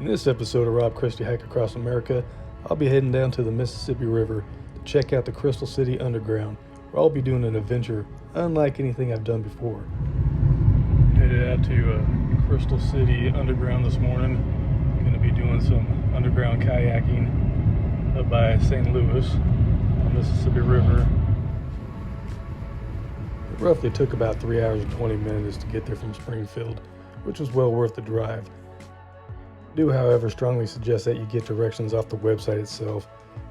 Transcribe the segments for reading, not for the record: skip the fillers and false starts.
In this episode of Rob Christie Hike Across America, I'll be heading down to the Mississippi River to check out the Crystal City Underground, where I'll be doing an adventure unlike anything I've done before. Headed out to Crystal City Underground this morning. Going to be doing some underground kayaking up by St. Louis on the Mississippi River. It roughly took about 3 hours and 20 minutes to get there from Springfield, which was well worth the drive. I do, however, strongly suggest that you get directions off the website itself.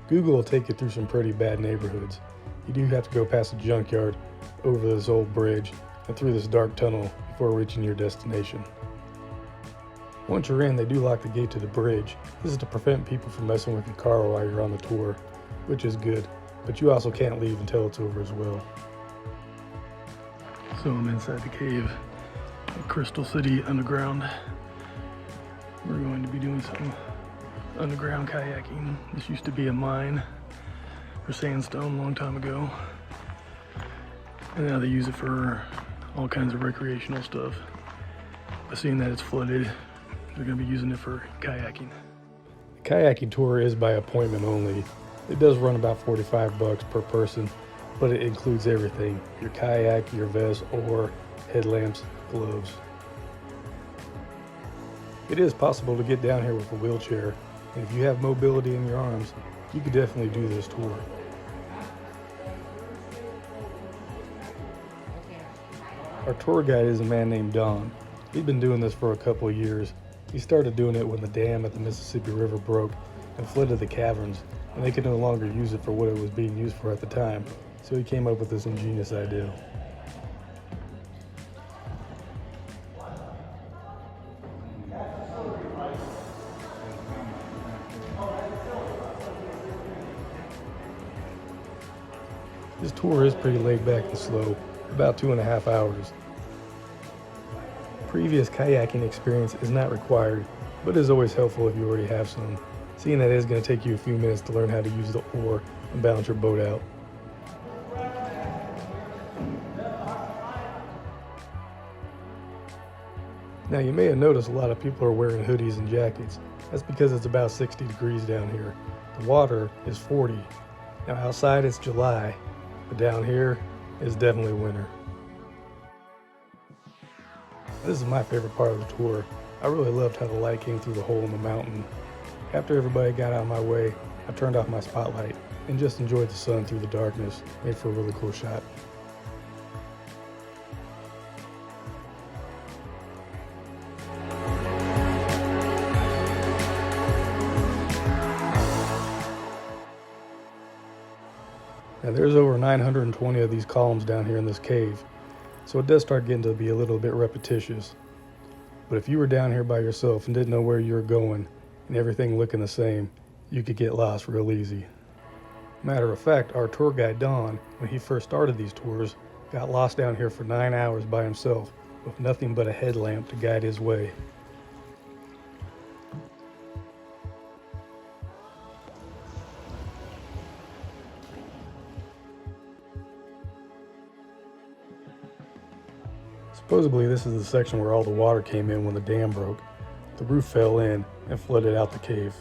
Google will take you through some pretty bad neighborhoods. You do have to go past a junkyard, over this old bridge, and through this dark tunnel before reaching your destination. Once you're in, they do lock the gate to the bridge. This is to prevent people from messing with your car while you're on the tour, which is good, but you also can't leave until it's over as well. So I'm inside the cave at Crystal City Underground. We're going to be doing some underground kayaking. This used to be a mine for sandstone a long time ago, and now they use it for all kinds of recreational stuff. But seeing that it's flooded, they're going to be using it for kayaking. The kayaking tour is by appointment only. It does run about $45 per person, but it includes everything: your kayak, your vest, oar, headlamps, gloves. It is possible to get down here with a wheelchair, and if you have mobility in your arms, you could definitely do this tour. Our tour guide is a man named Don. He's been doing this for a couple of years. He started doing it when the dam at the Mississippi River broke and flooded the caverns, and they could no longer use it for what it was being used for at the time, so he came up with this ingenious idea. This tour is pretty laid back and slow, about 2.5 hours. Previous kayaking experience is not required, but is always helpful if you already have some, seeing that it is going to take you a few minutes to learn how to use the oar and balance your boat out. Now, you may have noticed a lot of people are wearing hoodies and jackets. That's because it's about 60 degrees down here. The water is 40. Now, outside it's July, but down here is definitely winter. This is my favorite part of the tour. I really loved how the light came through the hole in the mountain. After everybody got out of my way, I turned off my spotlight and just enjoyed the sun through the darkness. Made for a really cool shot. Now there's over 920 of these columns down here in this cave, so it does start getting to be a little bit repetitious. But if you were down here by yourself and didn't know where you were going and everything looking the same, you could get lost real easy. Matter of fact, our tour guide Don, when he first started these tours, got lost down here for 9 hours by himself with nothing but a headlamp to guide his way. Supposedly this is the section where all the water came in when the dam broke. The roof fell in and flooded out the cave.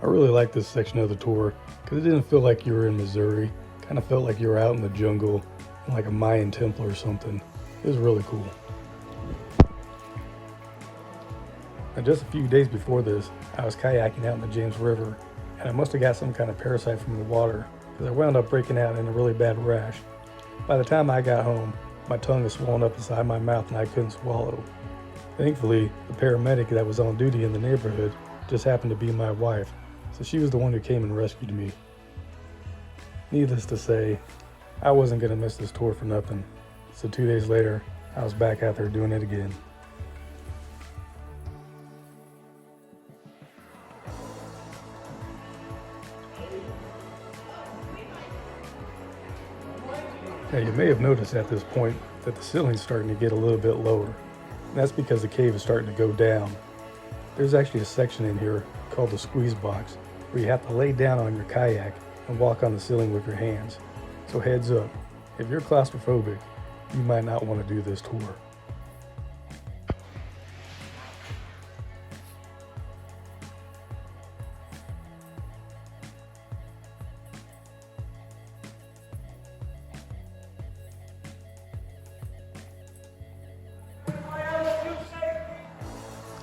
I really like this section of the tour because it didn't feel like you were in Missouri. It kind of felt like you were out in the jungle in like a Mayan temple or something. It was really cool. Now, just a few days before this, I was kayaking out in the James River, and I must have got some kind of parasite from the water because I wound up breaking out in a really bad rash. By the time I got home, my tongue was swollen up inside my mouth and I couldn't swallow. Thankfully, the paramedic that was on duty in the neighborhood just happened to be my wife, so she was the one who came and rescued me. Needless to say, I wasn't going to miss this tour for nothing. So 2 days later, I was back out there doing it again. Now, you may have noticed at this point that the ceiling's starting to get a little bit lower. And that's because the cave is starting to go down. There's actually a section in here called the squeeze box where you have to lay down on your kayak and walk on the ceiling with your hands. So heads up, if you're claustrophobic, you might not want to do this tour.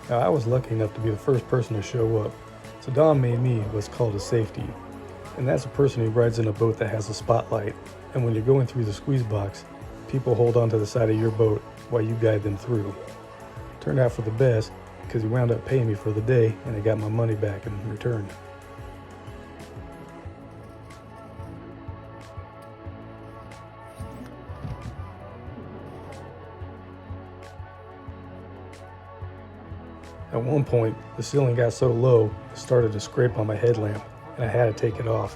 Now, I was lucky enough to be the first person to show up, so Don made me what's called a safety, and that's a person who rides in a boat that has a spotlight, and when you're going through the squeeze box, people hold onto the side of your boat while you guide them through. Turned out for the best, because he wound up paying me for the day, and I got my money back in return. At one point, the ceiling got so low, it started to scrape on my headlamp, and I had to take it off.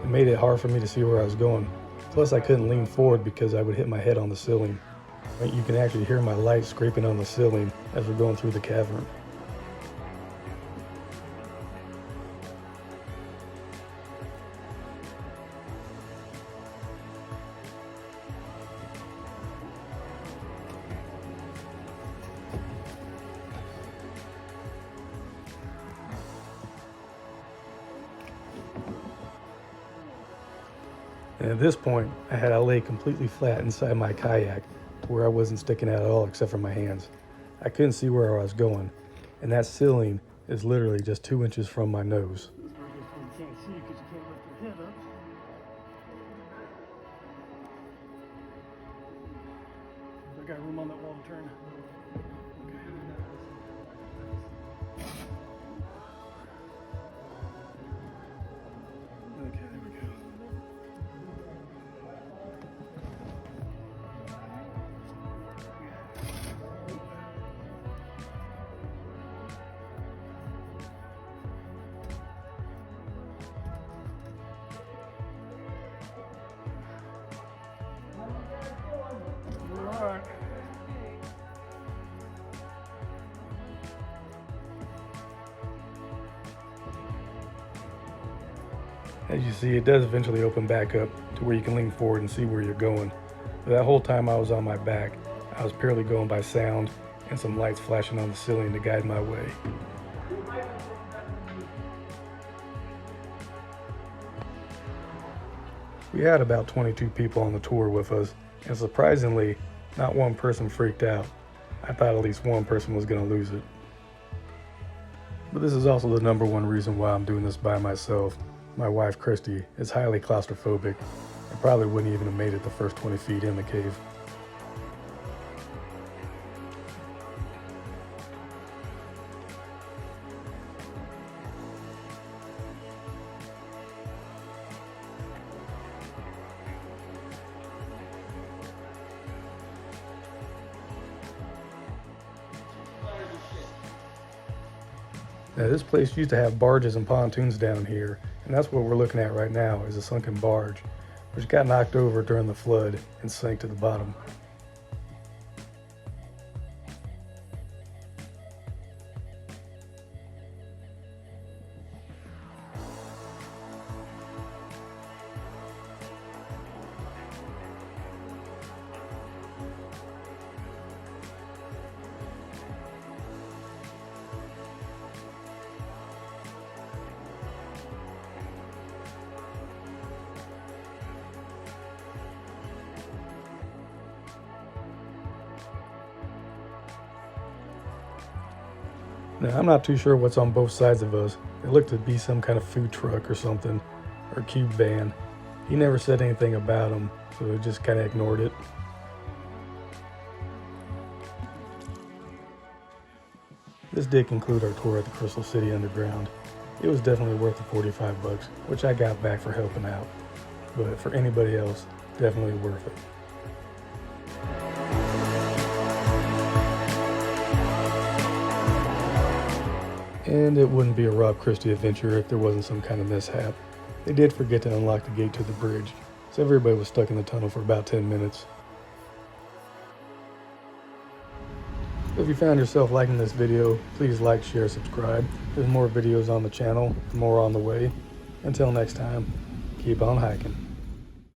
It made it hard for me to see where I was going. Plus, I couldn't lean forward because I would hit my head on the ceiling. You can actually hear my light scraping on the ceiling as we're going through the cavern. And at this point, I had to lay completely flat inside my kayak to where I wasn't sticking out at all except for my hands. I couldn't see where I was going, and that ceiling is literally just 2 inches from my nose. You can't see because you can't lift your head up. I got room on that wall to turn. Okay, there we go. All right. As you see, it does eventually open back up to where you can lean forward and see where you're going. But that whole time I was on my back, I was purely going by sound and some lights flashing on the ceiling to guide my way. We had about 22 people on the tour with us, and surprisingly, not one person freaked out. I thought at least one person was going to lose it. But this is also the #1 reason why I'm doing this by myself. My wife, Christy, is highly claustrophobic and probably wouldn't even have made it the first 20 feet in the cave. Now, this place used to have barges and pontoons down here, and that's what we're looking at right now is a sunken barge, which got knocked over during the flood and sank to the bottom. Now, I'm not too sure what's on both sides of us. It looked to be some kind of food truck or something, or cube van. He never said anything about them, so we just kind of ignored it. This did conclude our tour at the Crystal City Underground. It was definitely worth the 45 bucks, which I got back for helping out. But for anybody else, definitely worth it. And it wouldn't be a Rob Christie adventure if there wasn't some kind of mishap. They did forget to unlock the gate to the bridge, so everybody was stuck in the tunnel for about 10 minutes. If you found yourself liking this video, please like, share, subscribe. There's more videos on the channel, and more on the way. Until next time, keep on hiking.